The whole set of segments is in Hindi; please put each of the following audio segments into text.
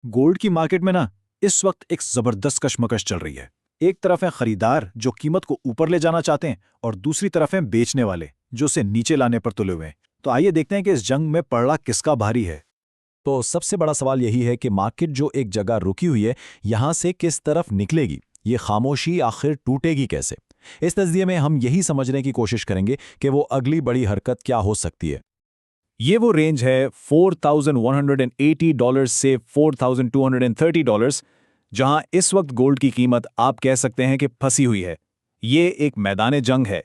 गोल्ड की मार्केट में ना इस वक्त एक जबरदस्त कशमकश चल रही है। एक तरफ है खरीदार जो कीमत को ऊपर ले जाना चाहते हैं और दूसरी तरफ है बेचने वाले जो उसे नीचे लाने पर तुले हुए हैं। तो आइए देखते हैं कि इस जंग में पड़ला किसका भारी है। तो सबसे बड़ा सवाल यही है कि मार्केट जो एक जगह रुकी हुई है यहां से किस तरफ निकलेगी, ये खामोशी आखिर टूटेगी कैसे। इस नज़रिए में हम यही समझने की कोशिश करेंगे कि वो अगली बड़ी हरकत क्या हो सकती है। ये वो रेंज है $4,180 से $4,230, जहां इस वक्त गोल्ड की कीमत आप कह सकते हैं कि फंसी हुई है। ये एक मैदान जंग है।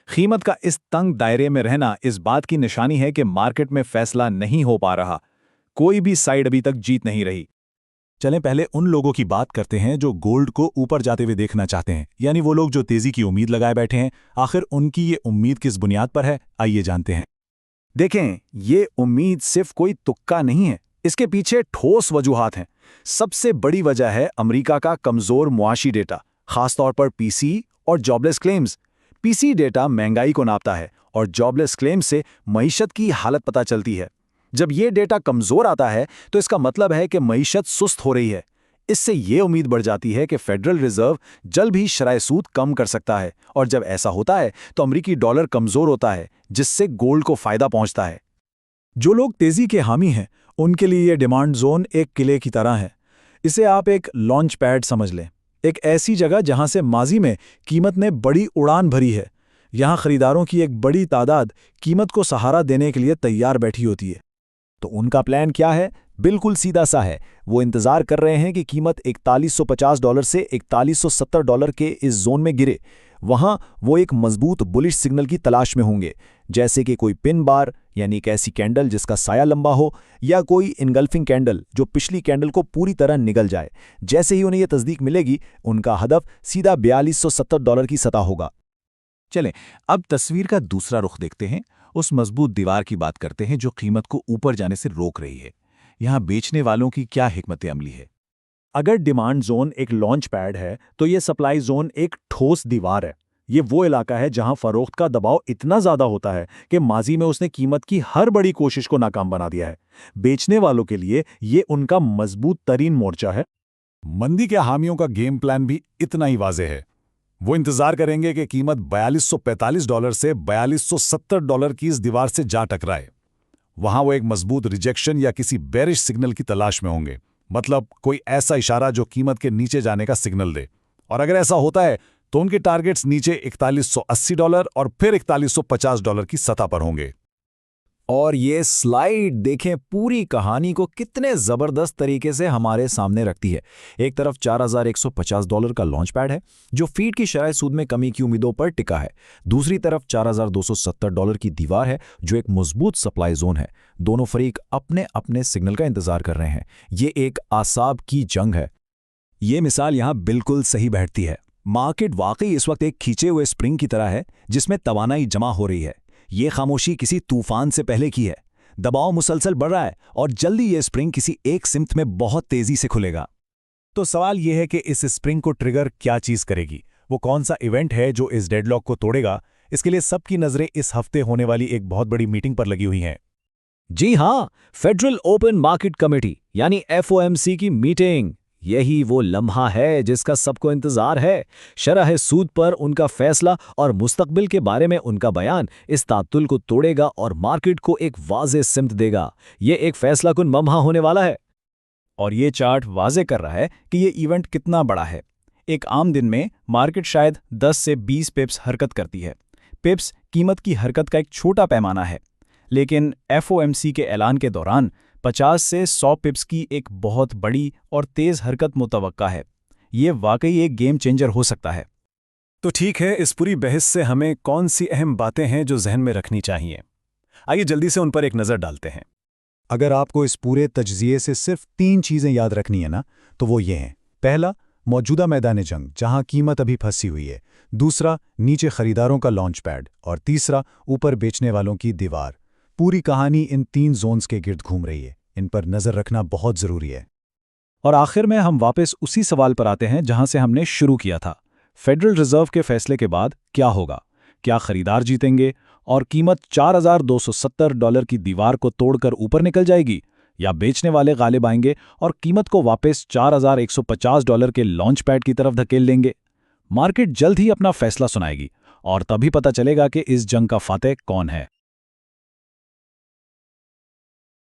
कीमत का इस तंग दायरे में रहना इस बात की निशानी है कि मार्केट में फैसला नहीं हो पा रहा। कोई भी साइड अभी तक जीत नहीं रही। चलें पहले उन लोगों की बात करते हैं जो गोल्ड को ऊपर जाते हुए देखना चाहते हैं, यानी वो लोग जो तेजी की उम्मीद लगाए बैठे हैं। आखिर उनकी ये उम्मीद किस बुनियाद पर है, आइए जानते हैं। देखें, ये उम्मीद सिर्फ कोई तुक्का नहीं है, इसके पीछे ठोस वजूहात हैं। सबसे बड़ी वजह है अमेरिका का कमजोर मुआशी डेटा, खासतौर पर पीसी और जॉबलेस क्लेम्स। पीसी डेटा महंगाई को नापता है और जॉबलेस क्लेम्स से मईशत की हालत पता चलती है। जब ये डेटा कमजोर आता है तो इसका मतलब है कि मईशत सुस्त हो रही है। इससे ये उम्मीद बढ़ जाती है कि फेडरल रिजर्व जल्द भी शरह सूद कम कर सकता है, और जब ऐसा होता है तो अमेरिकी डॉलर कमजोर होता है, जिससे गोल्ड को फायदा पहुंचता है। जो लोग तेजी के हामी हैं उनके लिए ये डिमांड जोन एक किले की तरह है। इसे आप एक लॉन्च पैड समझ लें, एक ऐसी जगह जहां से माजी में कीमत ने बड़ी उड़ान भरी है। यहां खरीदारों की एक बड़ी तादाद कीमत को सहारा देने के लिए तैयार बैठी होती है। तो उनका प्लान क्या है? बिल्कुल सीधा सा है। वो इंतजार कर रहे हैं कि कीमत $4150 से $4170 के इस जोन में गिरे। वहां वो एक मजबूत बुलिश सिग्नल की तलाश में होंगे, जैसे कि कोई पिन बार, यानी एक ऐसी कैंडल जिसका साया लंबा हो, या कोई इनगल्फिंग कैंडल जो पिछली कैंडल को पूरी तरह निगल जाए। जैसे ही उन्हें यह तस्दीक मिलेगी, उनका हदफ सीधा $4270 की सतह होगा। चलें, अब तस्वीर का दूसरा रुख देखते हैं। उस मजबूत दीवार की बात करते हैं जो कीमत को ऊपर जाने से रोक रही है। यहां बेचने वालों की क्या हिकमत अमली है? अगर डिमांड जोन एक लॉन्च पैड है तो ये सप्लाई जोन एक ठोस दीवार है। ये वो इलाका है जहां फरोख्त का दबाव इतना ज्यादा होता है कि माजी में उसने कीमत की हर बड़ी कोशिश को नाकाम बना दिया है। बेचने वालों के लिए ये उनका मजबूत तरीन मोर्चा है। मंदी के हामियों का गेम प्लान भी इतना ही वाज़ेह है। वो इंतजार करेंगे कि कीमत $4245 से $4270 की इस दीवार से जा टकराए। वहां वो एक मजबूत रिजेक्शन या किसी बेरिश सिग्नल की तलाश में होंगे, मतलब कोई ऐसा इशारा जो कीमत के नीचे जाने का सिग्नल दे। और अगर ऐसा होता है तो उनके टारगेट्स नीचे $4180 और फिर $4150 की सतह पर होंगे। और ये स्लाइड देखें, पूरी कहानी को कितने जबरदस्त तरीके से हमारे सामने रखती है। एक तरफ $4150 का लॉन्च पैड है जो फीड की शरह सूद में कमी की उम्मीदों पर टिका है। दूसरी तरफ $4270 की दीवार है जो एक मजबूत सप्लाई जोन है। दोनों फरीक अपने अपने सिग्नल का इंतजार कर रहे हैं। ये एक आसाब की जंग है। ये मिसाल यहां बिल्कुल सही बैठती है। मार्केट वाकई इस वक्त एक खींचे हुए स्प्रिंग की तरह है जिसमें तवानाई जमा हो रही है। ये खामोशी किसी तूफान से पहले की है। दबाव मुसलसल बढ़ रहा है और जल्दी ये स्प्रिंग किसी एक सिमत में बहुत तेजी से खुलेगा। तो सवाल यह है कि इस स्प्रिंग को ट्रिगर क्या चीज करेगी? वो कौन सा इवेंट है जो इस डेडलॉक को तोड़ेगा? इसके लिए सबकी नजरें इस हफ्ते होने वाली एक बहुत बड़ी मीटिंग पर लगी हुई हैं। जी हां, फेडरल ओपन मार्केट कमेटी यानी FOMC की मीटिंग। यही वो लम्हा है जिसका सबको इंतजार है। शरह सूद पर उनका फैसला और मुस्तकबिल के बारे में उनका बयान इस तातुल को तोड़ेगा और मार्केट को एक वाज़ेह सिमत देगा। ये एक फैसला कुन लम्हा होने वाला है। और ये चार्ट वाज़ेह कर रहा है कि ये इवेंट कितना बड़ा है। एक आम दिन में मार्केट शायद 10 से 20 पिप्स हरकत करती है। पिप्स कीमत की हरकत का एक छोटा पैमाना है, लेकिन FOMC के ऐलान के दौरान 50 से 100 पिप्स की एक बहुत बड़ी और तेज हरकत मुतवक्का है। ये वाकई एक गेम चेंजर हो सकता है। तो ठीक है, इस पूरी बहस से हमें कौन सी अहम बातें हैं जो जहन में रखनी चाहिए? आइए जल्दी से उन पर एक नज़र डालते हैं। अगर आपको इस पूरे तजज़िये से सिर्फ 3 चीज़ें याद रखनी है ना, तो वो ये हैं। पहला, मौजूदा मैदान जंग जहां कीमत अभी फंसी हुई है। दूसरा, नीचे खरीदारों का लॉन्च पैड। और तीसरा, ऊपर बेचने वालों की दीवार। पूरी कहानी इन 3 जोन्स के गिर्द घूम रही है। इन पर नज़र रखना बहुत ज़रूरी है। और आखिर में हम वापस उसी सवाल पर आते हैं जहां से हमने शुरू किया था। फेडरल रिजर्व के फैसले के बाद क्या होगा? क्या खरीदार जीतेंगे और कीमत $4270 की दीवार को तोड़कर ऊपर निकल जाएगी, या बेचने वाले गालिब आएंगे और कीमत को वापस $4,150 के लॉन्च पैड की तरफ धकेल लेंगे। मार्केट जल्द ही अपना फैसला सुनाएगी और तभी पता चलेगा कि इस जंग का फातेह कौन है।